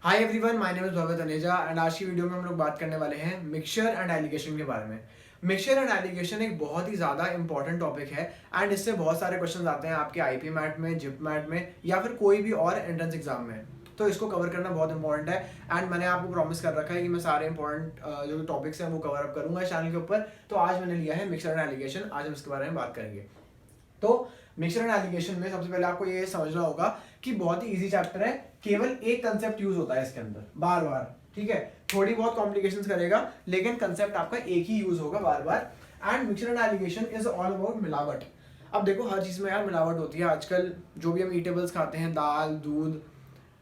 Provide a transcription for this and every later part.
Hi everyone, my name is Bhavya Taneja and आज की video में हम लोग बात करने वाले हैं मिक्सचर एंड एलिगेशन के बारे में। मिक्सचर एंड एलिगेशन एक बहुत ही ज़्यादा इंपॉर्टेंट टॉपिक है एंड इससे बहुत सारे क्वेश्चन आते हैं आपके आईपी मैट में, जिप मैट में या फिर कोई भी और एंट्रेंस एग्जाम में। तो इसको कवर करना बहुत इंपॉर्टेंट है एंड मैंने आपको प्रॉमिस कर रखा है कि मैं सारे इंपॉर्टेंट जो टॉपिक्स हैं वो कवर अप करूंगा इस चैनल के ऊपर। तो आज मैंने लिया है मिक्सचर एंड एलिगेशन, आज हम इसके बारे में बात करेंगे। तो मिक्सचर एंड एलिगेशन में सबसे पहले आपको ये समझना होगा कि बहुत ही इजी चैप्टर है, केवल एक कंसेप्ट यूज होता है इसके अंदर बार बार। ठीक है, थोड़ी बहुत कॉम्प्लिकेशंस करेगा लेकिन कंसेप्ट आपका एक ही यूज होगा बार बार। And mixture and allegation is all about मिलावट। अब देखो, हर चीज में यार मिलावट होती है आजकल। जो भी हम ईटेबल्स खाते हैं, दाल, दूध,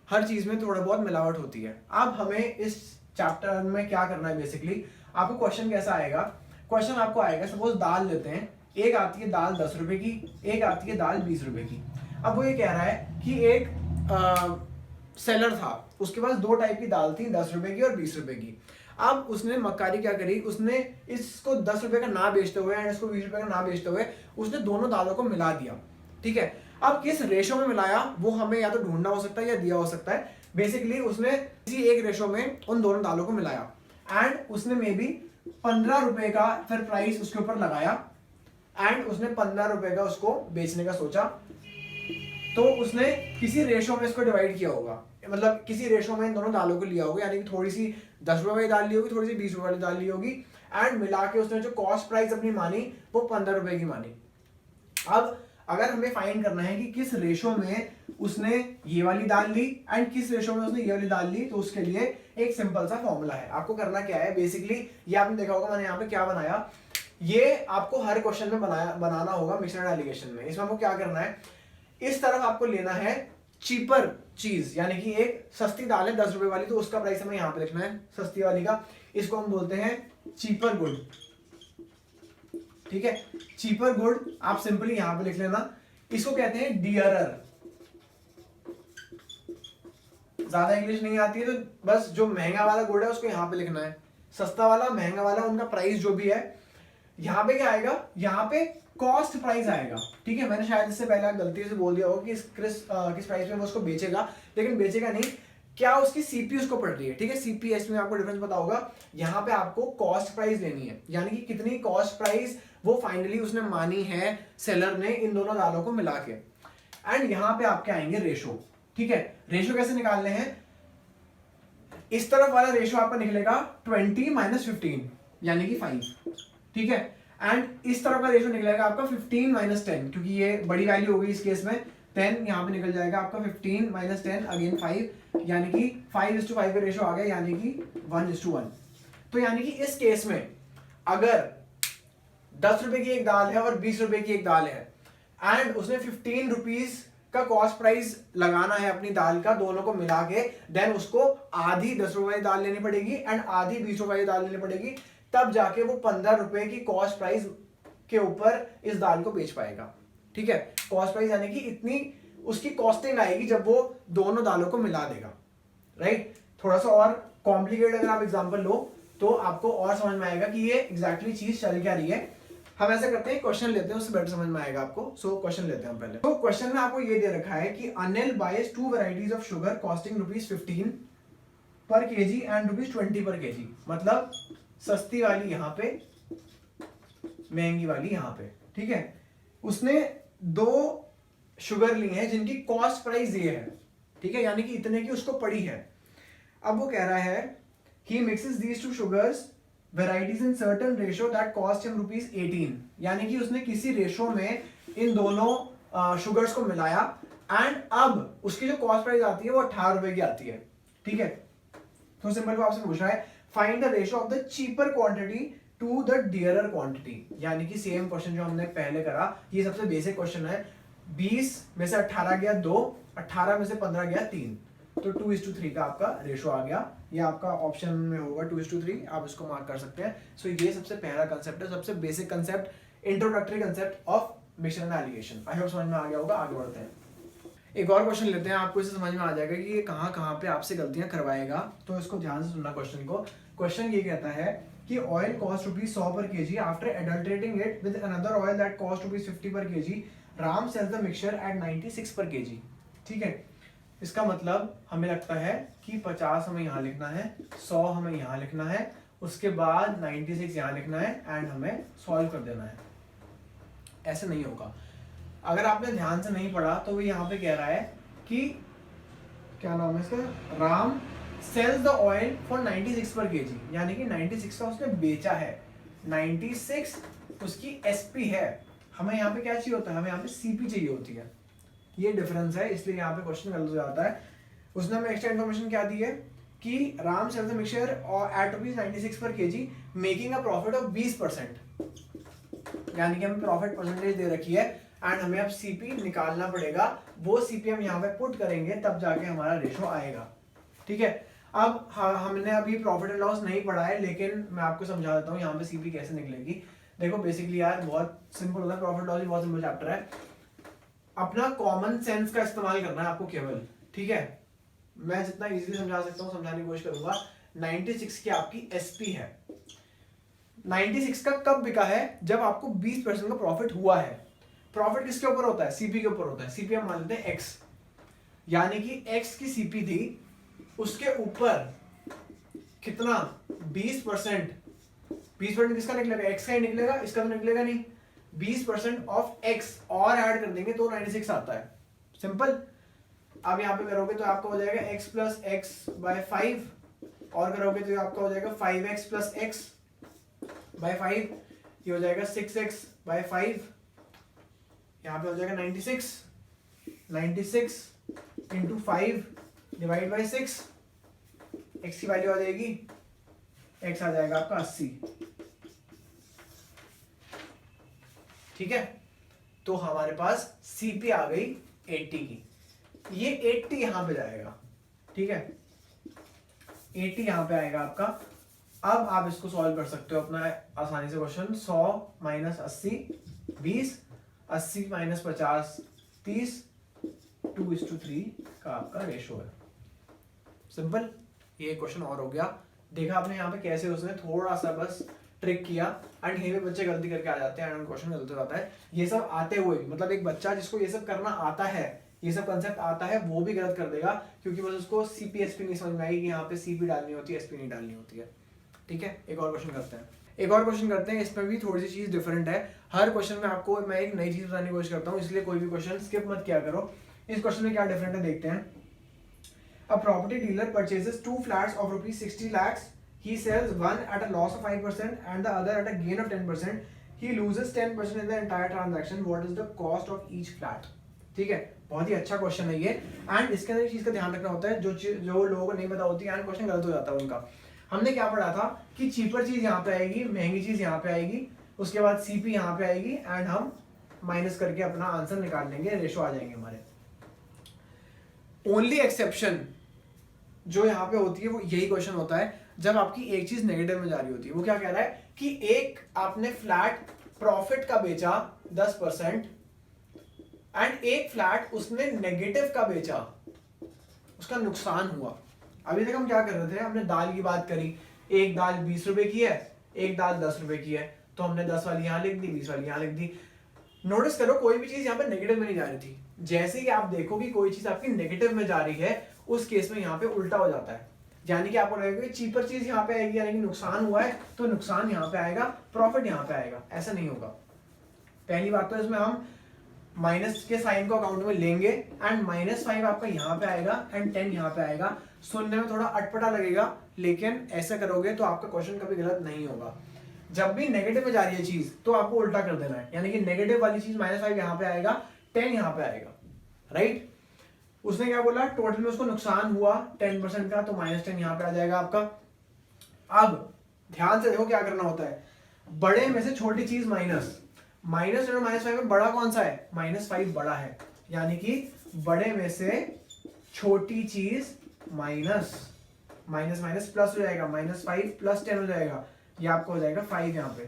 हर चीज में थोड़ा बहुत मिलावट होती है। अब हमें इस चैप्टर में क्या करना है, बेसिकली आपको क्वेश्चन कैसा आएगा। क्वेश्चन आपको आएगा, सपोज दाल लेते हैं, एक आती है दाल 10 रुपए की, एक आती है दाल 20 रुपए की। अब वो ये कह रहा है कि एक सेलर था, उसके पास दो टाइप की दाल थी, 10 रुपए की और 20 रुपए की। अब उसने मक्कारी क्या करी, उसने इसको 10 रुपए का ना बेचते हुए एंड इसको 20 रुपए का ना बेचते हुए उसने दोनों दालों को मिला दिया। ठीक है, अब किस रेशो में मिलाया वो हमें या तो ढूंढना हो सकता है या दिया हो सकता है। बेसिकली उसने किसी एक रेशो में उन दोनों दालों को मिलाया एंड उसने मे बी 15 रुपए का फिर प्राइस उसके ऊपर लगाया एंड उसने 15 रुपए का उसको बेचने का सोचा। तो उसने किसी रेशो में इसको डिवाइड किया होगा, मतलब किसी रेशो में इन दोनों दालों को लिया होगा, यानी कि थोड़ी सी 10 रुपए वाली दाल ली होगी, थोड़ी सी 20 रुपए वाली दाल ली होगी एंड मिला के उसने जो कॉस्ट प्राइस अपनी मानी वो 15 रुपए की मानी। अब अगर हमें फाइंड करना है कि किस रेशो में उसने ये वाली दाल ली एंड किस रेशो में उसने ये वाली दाल ली, तो उसके लिए एक सिंपल सा फॉर्मूला है। आपको करना क्या है, बेसिकली ये आपने देखा होगा मैंने यहाँ पे क्या बनाया, ये आपको हर क्वेश्चन में बनाना होगा मिक्सचर एंड एलिगेशन में। इसमें आपको क्या करना है, इस तरफ आपको लेना है चीपर चीज, यानी कि एक सस्ती दाल है 10 रुपए वाली, तो उसका प्राइस हमें यहां पे लिखना है सस्ती वाली का। इसको हम बोलते हैं चीपर गुड। ठीक है, चीपर गुड आप सिंपली यहां पे लिख लेना। इसको कहते हैं डियरर। ज्यादा इंग्लिश नहीं आती है तो बस जो महंगा वाला गुड है उसको यहां पे लिखना है, सस्ता वाला महंगा वाला उनका प्राइस जो भी है। यहाँ पे क्या आएगा, यहाँ पे कॉस्ट प्राइस आएगा। ठीक है, मैंने शायद इससे पहले गलती से बोल दिया होगा कि किस प्राइस में वो उसको बेचेगा, लेकिन बेचेगा नहीं, क्या उसकी सीपी उसको पड़ रही है। ठीक है, सीपीएस में आपको डिफरेंस पता होगा। यहाँ पे आपको कॉस्ट प्राइस लेनी है, यानी कि कितनी कॉस्ट प्राइस वो फाइनली उसने मानी है सेलर ने इन दोनों दालों को मिला के। एंड यहाँ पे आपके आएंगे रेशो। ठीक है, रेशो कैसे निकालने हैं, इस तरफ वाला रेशो आपका निकलेगा 20 - 15 यानी कि 5। ठीक है, एंड इस तरफ का रेशो निकलेगा आपका 15 - 10, क्योंकि ये बड़ी वैल्यू होगी इस केस में 10, यहाँ पे निकल जाएगा आपका 15 - 10 अगेन 5, यानी कि 5:5 का रेशो आ गया, यानी कि 1:1। तो यानी कि इस केस में अगर 10 रुपए की एक दाल है और 20 रुपए की एक दाल है एंड उसने 15 रुपीज का कॉस्ट प्राइस लगाना है अपनी दाल का, दोनों को मिला के, देन उसको आधी 10 रुपए वाली दाल लेनी पड़ेगी एंड आधी 20 रुपए वाली दाल लेनी पड़ेगी, तब जाके वो 15 रुपए की कॉस्ट प्राइस के ऊपर इस दाल को बेच पाएगा। ठीक है, कॉस्ट प्राइस यानी कि इतनी उसकी कॉस्टिंग आएगी जब वो दोनों दालों को मिला देगा। राइट, थोड़ा सा और कॉम्प्लिकेटेड अगर आप एग्जांपल लो तो आपको और समझ में आएगा कि ये एग्जैक्टली चीज चल क्या रही है। हम ऐसा करते हैं, क्वेश्चन लेते हैं, उससे बेटर समझ में आएगा आपको। सो क्वेश्चन लेते हैं हम पहले। तो क्वेश्चन में आपको ये दे रखा है कि Anil buys 2 varieties of sugar costing ₹15 per KG and ₹20 पर केजी। मतलब सस्ती वाली यहाँ पे, महंगी वाली यहाँ पे। ठीक है, उसने दो शुगर ली हैं जिनकी कॉस्ट प्राइस ये है। ठीक है, यानी कि इतने की उसको पड़ी है। अब वो कह रहा है he mixes these two sugars varieties in certain ratio that cost him ₹18, यानी कि उसने किसी रेशो में इन दोनों शुगर्स को मिलाया एंड अब उसकी जो कॉस्ट प्राइस आती है वो 18 रुपए की आती है। ठीक है, तो सिंपल को आपसे पूछ रहा है find the ratio of the cheaper quantity to the dearer quantity, यानी कि सेम क्वेश्चन जो हमने पहले करा, ये सबसे बेसिक क्वेश्चन है। 20 में से 18 गया 2, 18 में से 15 गया 3, तो 2:3 का आपका रेशो आ गया। ये आपका ऑप्शन में होगा 2:3, आप इसको मार्क कर सकते हैं। सो ये सबसे पहला कंसेप्ट है, सबसे basic concept, introductory concept of mixture and allegation. I hope समझ में आ गया होगा। आगे बढ़ते हैं, एक और क्वेश्चन लेते हैं, आपको इसे समझ में आ जाएगा कि ये कहाँ पे आपसे गलतियां करवाएगा। तो इसको ध्यान से सुनना क्वेश्चन को। क्वेश्चन ये कहता है कि oil cost ₹100 per KG after adulterating it with another oil that cost ₹50 per KG, Ram sells the mixture at 96 per KG. ठीक है, इसका मतलब हमें लगता है कि 50 हमें यहाँ लिखना है, 100 हमें यहाँ लिखना है, उसके बाद 96 यहाँ लिखना है एंड हमें सॉल्व कर देना है। ऐसे नहीं होगा। अगर आपने ध्यान से नहीं पढ़ा तो वो यहाँ पे कह रहा है कि क्या नाम है इसका, Ram sells the oil for 96 per KG, यानी कि 96 का उसने बेचा है, 96 उसकी एसपी है। हमें यहाँ पे क्या चाहिए होता है, हमें यहाँ पे सीपी चाहिए होती है। ये डिफरेंस है, इसलिए यहाँ पे क्वेश्चन गलत हो जाता है। उसने हमें एक्स्ट्रा इन्फॉर्मेशन क्या दी है कि Ram sells the mixture at ₹96 per KG making a profit of 20%, यानी कि हमें प्रॉफिट परसेंटेज दे रखी है एंड हमें अब सीपी निकालना पड़ेगा। वो सीपी हम यहाँ पे पुट करेंगे तब जाके हमारा रेशो आएगा। ठीक है, अब हमने अभी प्रॉफिट एंड लॉस नहीं पढ़ा है, लेकिन मैं आपको समझा देता हूँ यहाँ पे सीपी कैसे निकलेगी। देखो बेसिकली यार बहुत सिंपल होता है, प्रॉफिट लॉस भी बहुत सिंपल चैप्टर है। अपना कॉमन सेंस का इस्तेमाल करना है आपको केवल, ठीक है। मैं जितना इजीली समझा सकता हूँ समझाने की कोशिश करूंगा। 96 की आपकी एसपी है, 96 का कब बिका है, जब आपको 20% का प्रॉफिट हुआ है। प्रॉफिट किसके ऊपर होता है, सीपी के ऊपर होता है। सीपी हम मान लेते हैं एक्स, यानी कि एक्स की सीपी थी, उसके ऊपर कितना 20%। 20% किसका निकलेगा, एक्स का ही निकलेगा, इसका तो निकलेगा नहीं। 20% ऑफ एक्स और ऐड कर देंगे तो 96 आता है, सिंपल। अब यहाँ पे करोगे तो आपका हो जाएगा x प्लस एक्स बाय 5, और करोगे तो आपका हो जाएगा 5x प्लस एक्स बाय 5, ये हो जाएगा 6x बाय 5, यहाँ पे हो जाएगा 96 इंटू 5 डिवाइड बाई 6, x की वैल्यू आ जाएगी, x आ जाएगा आपका 80। ठीक है, तो हमारे पास सीपी आ गई 80 की, ये 80 यहां पे जाएगा। ठीक है, 80 यहां पे आएगा आपका। अब आप इसको सॉल्व कर सकते हो अपना आसानी से क्वेश्चन। 100 माइनस 80 20, 80 माइनस 50 30, 2:3 का आपका रेशो है। सिंपल, ये क्वेश्चन और हो गया। देखा आपने यहाँ पे कैसे उसने थोड़ा सा बस ट्रिक किया, एंड यहीं पे बच्चे गलती करके आ जाते हैं एंड क्वेश्चन गलत हो जाता है। ये सब आते हुए भी, मतलब एक बच्चा जिसको ये सब करना आता है, ये सब कंसेप्ट आता है, वो भी गलत कर देगा, क्योंकि बस उसको सीपी एसपी नहीं समझ में आएगी कि यहाँ पे सीपी डालनी होती है, एसपी नहीं डालनी होती है। ठीक है, एक और क्वेश्चन करते हैं। इसमें भी थोड़ी सी चीज डिफरेंट है। हर क्वेश्चन में आपको मैं एक नई चीज बताने की कोशिश करता हूँ, इसलिए कोई भी क्वेश्चन स्किप मत किया करो। इस क्वेश्चन में क्या डिफरेंट है देखते हैं। A property dealer purchases 2 flats of rupees 60 lakhs. He sells one at a loss of 5% and the other at a gain of 10%. He loses 10% in the entire transaction. What is the cost of each flat? ठीक है, बहुत ही अच्छा question है ये। And इसके अंदर एक चीज का ध्यान रखना होता है, जो लोगों को नहीं पता होती है, क्वेश्चन गलत हो जाता है उनका। हमने क्या पढ़ा था कि चीपर चीज यहाँ पे आएगी, महंगी चीज यहाँ पे आएगी, उसके बाद सीपी यहाँ पे आएगी एंड हम माइनस करके अपना आंसर निकाल लेंगे, रेशो आ जाएंगे हमारे। ओनली एक्सेप्शन जो यहाँ पे होती है वो यही क्वेश्चन होता है जब आपकी एक चीज नेगेटिव में जा रही होती है। वो क्या कह रहा है कि एक आपने फ्लैट प्रॉफिट का बेचा 10% एंड एक फ्लैट उसने नेगेटिव का बेचा, उसका नुकसान हुआ। अभी तक हम क्या कर रहे थे, हमने दाल की बात करी, एक दाल 20 रुपए की है, एक दाल 10 रुपए की है, तो हमने 10 वाली यहाँ लिख दी, 20 वाली यहाँ लिख दी। नोटिस करो कोई भी चीज यहाँ पे नेगेटिव में नहीं जा रही थी। जैसे ही आप देखो कि कोई चीज आपकी नेगेटिव में जा रही है, उस केस में यहाँ पे उल्टा हो जाता है, यानी कि आपको लगेगा कि चीपर चीज यहाँ पे आएगी, यानी कि नुकसान हुआ है तो नुकसान यहाँ पे आएगा, प्रॉफिट यहाँ पे आएगा। ऐसा नहीं होगा। पहली बात तो इसमें हम माइनस के साइन को अकाउंट में लेंगे एंड -5 आपका यहाँ पे आएगा एंड 10 यहाँ पे आएगा। सुनने में थोड़ा अटपटा लगेगा, लेकिन ऐसा करोगे तो आपका क्वेश्चन कभी गलत नहीं होगा। जब भी नेगेटिव में जा रही है चीज तो आपको उल्टा कर देना है, यानी कि नेगेटिव वाली चीज -5 यहाँ पे आएगा, 10 यहाँ पे आएगा, राइट। उसने क्या बोला, टोटल में उसको नुकसान हुआ 10% का, तो -10 यहाँ पे आ जाएगा आपका। अब ध्यान से देखो क्या करना होता है, बड़े में से छोटी चीज माइनस, -5 में बड़ा कौन सा है, -5 बड़ा है, यानी कि बड़े में से छोटी चीज माइनस प्लस हो जाएगा, -5 प्लस 10 हो जाएगा, ये आपको हो जाएगा 5 यहाँ पे।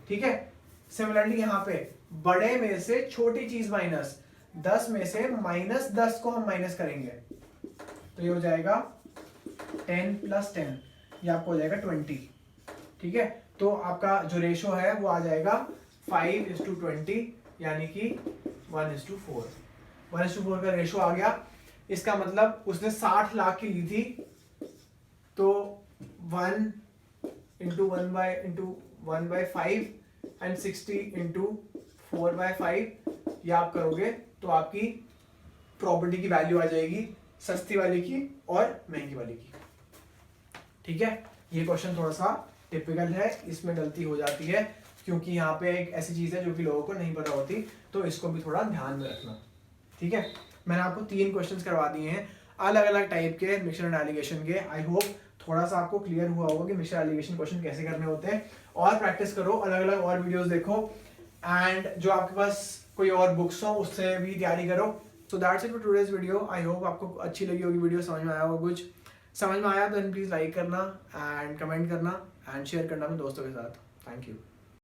ठीक है, सिमिलरली यहाँ पे बड़े में से छोटी चीज माइनस, 10 में से -10 को हम माइनस करेंगे तो ये हो जाएगा 10 प्लस 10, ये आपको हो जाएगा 20। ठीक है, तो आपका जो रेशो है वो आ जाएगा 5:20, यानी कि 1:4 का रेशो आ गया। इसका मतलब उसने 60 लाख की ली थी, तो 1 इंटू 1/5 एंड 60 इंटू 4/5 ये आप करोगे तो आपकी प्रॉपर्टी की वैल्यू आ जाएगी सस्ती वाले की और महंगी वाले की। ठीक है, ये क्वेश्चन थोड़ा सा टिपिकल है, इसमें गलती हो जाती है क्योंकि यहाँ पे एक ऐसी चीज है जो कि लोगों को नहीं पता होती, तो इसको भी थोड़ा ध्यान में रखना। ठीक है, मैंने आपको 3 क्वेश्चंस करवा दिए हैं अलग अलग टाइप के मिक्सर एंड एलिगेशन के। आई होप थोड़ा सा आपको क्लियर हुआ होगा कि मिक्सर एलिगेशन क्वेश्चन कैसे करने होते हैं, और प्रैक्टिस करो, अलग अलग और वीडियोस देखो, एंड जो आपके पास कोई और बुक्स हो उससे भी तैयारी करो। So that's it for today's video. I hope आपको अच्छी लगी होगी वीडियो, समझ में आया होगा, कुछ समझ में आया तो प्लीज लाइक करना एंड कमेंट करना एंड शेयर करना अपने दोस्तों के साथ। Thank you.